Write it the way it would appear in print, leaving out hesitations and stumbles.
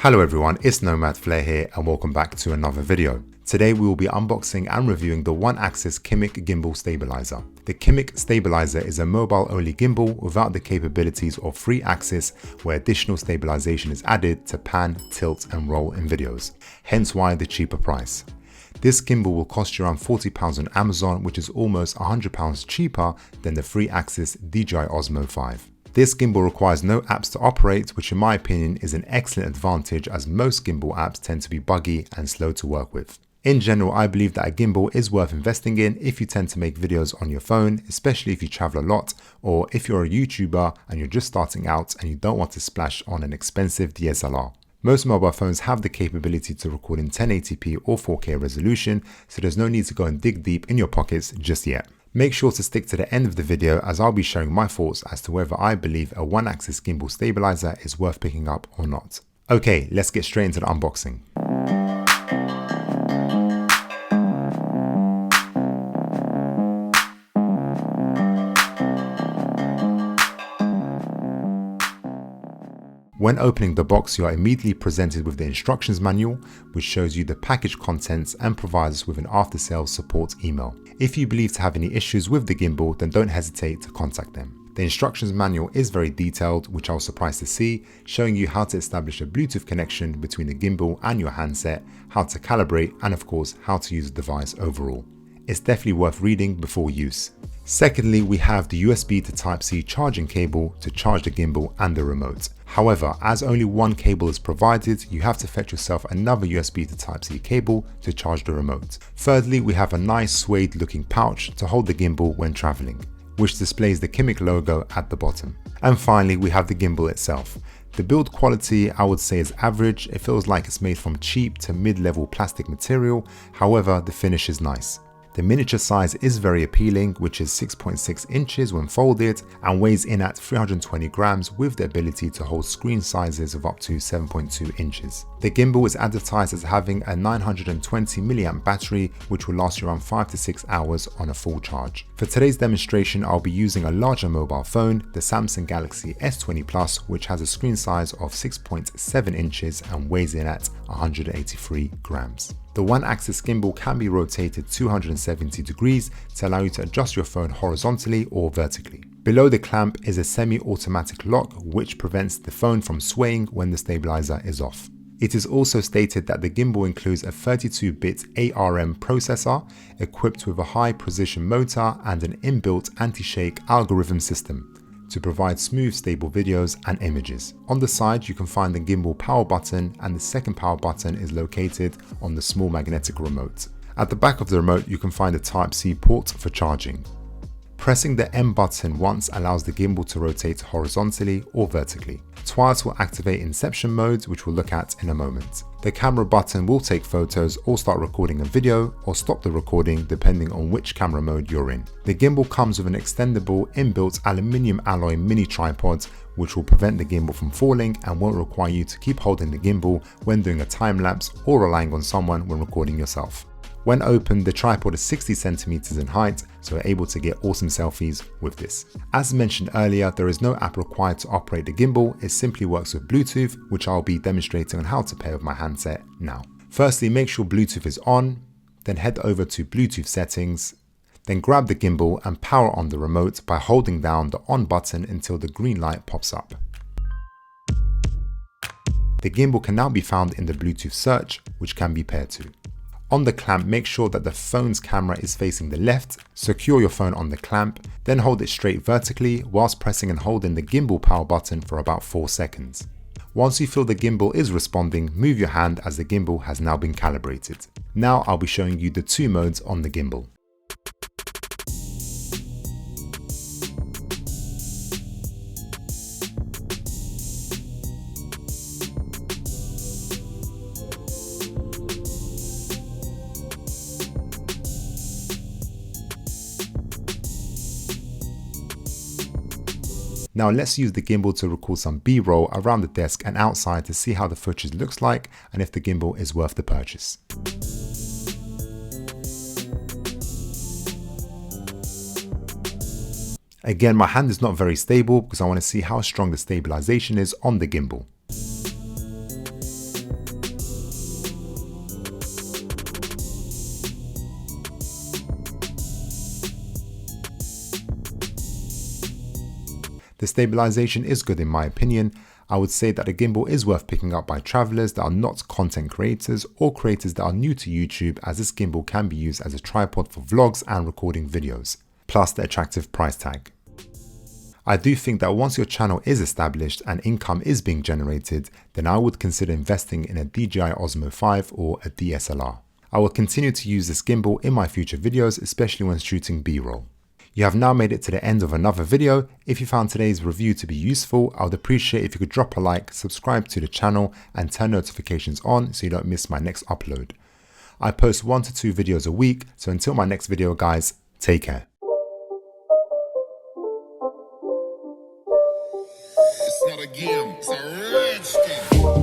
Hello everyone, it's Nomad Flair here and welcome back to another video. Today we will be unboxing and reviewing the one-axis QIMIC Gimbal Stabilizer. The QIMIC Stabilizer is a mobile-only gimbal without the capabilities of 3-axis where additional stabilization is added to pan, tilt and roll in videos, hence why the cheaper price. This gimbal will cost you around £40 on Amazon, which is almost £100 cheaper than the 3-axis DJI Osmo 5. This gimbal requires no apps to operate, which in my opinion is an excellent advantage as most gimbal apps tend to be buggy and slow to work with. In general, I believe that a gimbal is worth investing in if you tend to make videos on your phone, especially if you travel a lot, or if you're a YouTuber and you're just starting out and you don't want to splash on an expensive DSLR. Most mobile phones have the capability to record in 1080p or 4K resolution, so there's no need to go and dig deep in your pockets just yet. Make sure to stick to the end of the video as I'll be sharing my thoughts as to whether I believe a one-axis gimbal stabilizer is worth picking up or not. Okay, let's get straight into the unboxing. When opening the box, you are immediately presented with the instructions manual, which shows you the package contents and provides us with an after-sales support email. If you believe to have any issues with the gimbal, then don't hesitate to contact them. The instructions manual is very detailed, which I was surprised to see, showing you how to establish a Bluetooth connection between the gimbal and your handset, how to calibrate, and of course, how to use the device overall. It's definitely worth reading before use. Secondly, we have the USB to Type-C charging cable to charge the gimbal and the remote. However, as only one cable is provided, you have to fetch yourself another USB to Type-C cable to charge the remote. Thirdly, we have a nice suede looking pouch to hold the gimbal when traveling, which displays the QIMIC logo at the bottom. And finally, we have the gimbal itself. The build quality I would say is average. It feels like it's made from cheap to mid-level plastic material. However, the finish is nice. The miniature size is very appealing, which is 6.6 inches when folded and weighs in at 320 grams with the ability to hold screen sizes of up to 7.2 inches. The gimbal is advertised as having a 920 mAh battery, which will last you around 5 to 6 hours on a full charge. For today's demonstration, I'll be using a larger mobile phone, the Samsung Galaxy S20 Plus, which has a screen size of 6.7 inches and weighs in at 183 grams. The one-axis gimbal can be rotated 270 degrees to allow you to adjust your phone horizontally or vertically. Below the clamp is a semi-automatic lock which prevents the phone from swaying when the stabilizer is off. It is also stated that the gimbal includes a 32-bit ARM processor equipped with a high-precision motor and an inbuilt anti-shake algorithm system to provide smooth, stable videos and images. On the side, you can find the gimbal power button, and the second power button is located on the small magnetic remote. At the back of the remote, you can find a Type-C port for charging. Pressing the M button once allows the gimbal to rotate horizontally or vertically. Twice will activate inception mode, which we'll look at in a moment. The camera button will take photos or start recording a video or stop the recording depending on which camera mode you're in. The gimbal comes with an extendable inbuilt aluminium alloy mini tripod, which will prevent the gimbal from falling and won't require you to keep holding the gimbal when doing a time lapse or relying on someone when recording yourself. When opened, the tripod is 60 centimeters in height, so we're able to get awesome selfies with this. As mentioned earlier, there is no app required to operate the gimbal. It simply works with Bluetooth, which I'll be demonstrating on how to pair with my handset now. Firstly, make sure Bluetooth is on, then head over to Bluetooth settings, then grab the gimbal and power on the remote by holding down the on button until the green light pops up. The gimbal can now be found in the Bluetooth search, which can be paired to. On the clamp, make sure that the phone's camera is facing the left, secure your phone on the clamp, then hold it straight vertically whilst pressing and holding the gimbal power button for about 4 seconds. Once you feel the gimbal is responding, move your hand as the gimbal has now been calibrated. Now I'll be showing you the 2 modes on the gimbal. Now let's use the gimbal to record some B-roll around the desk and outside to see how the footage looks like and if the gimbal is worth the purchase. Again, my hand is not very stable because I want to see how strong the stabilization is on the gimbal. The stabilization is good in my opinion. I would say that the gimbal is worth picking up by travelers that are not content creators or creators that are new to YouTube, as this gimbal can be used as a tripod for vlogs and recording videos, plus the attractive price tag. I do think that once your channel is established and income is being generated, then I would consider investing in a DJI Osmo 5 or a DSLR. I will continue to use this gimbal in my future videos, especially when shooting B-roll. You have now made it to the end of another video. If you found today's review to be useful, I would appreciate if you could drop a like, subscribe to the channel and turn notifications on so you don't miss my next upload. I post 1 to 2 videos a week, so until my next video guys, take care. It's not a game, it's a rich thing.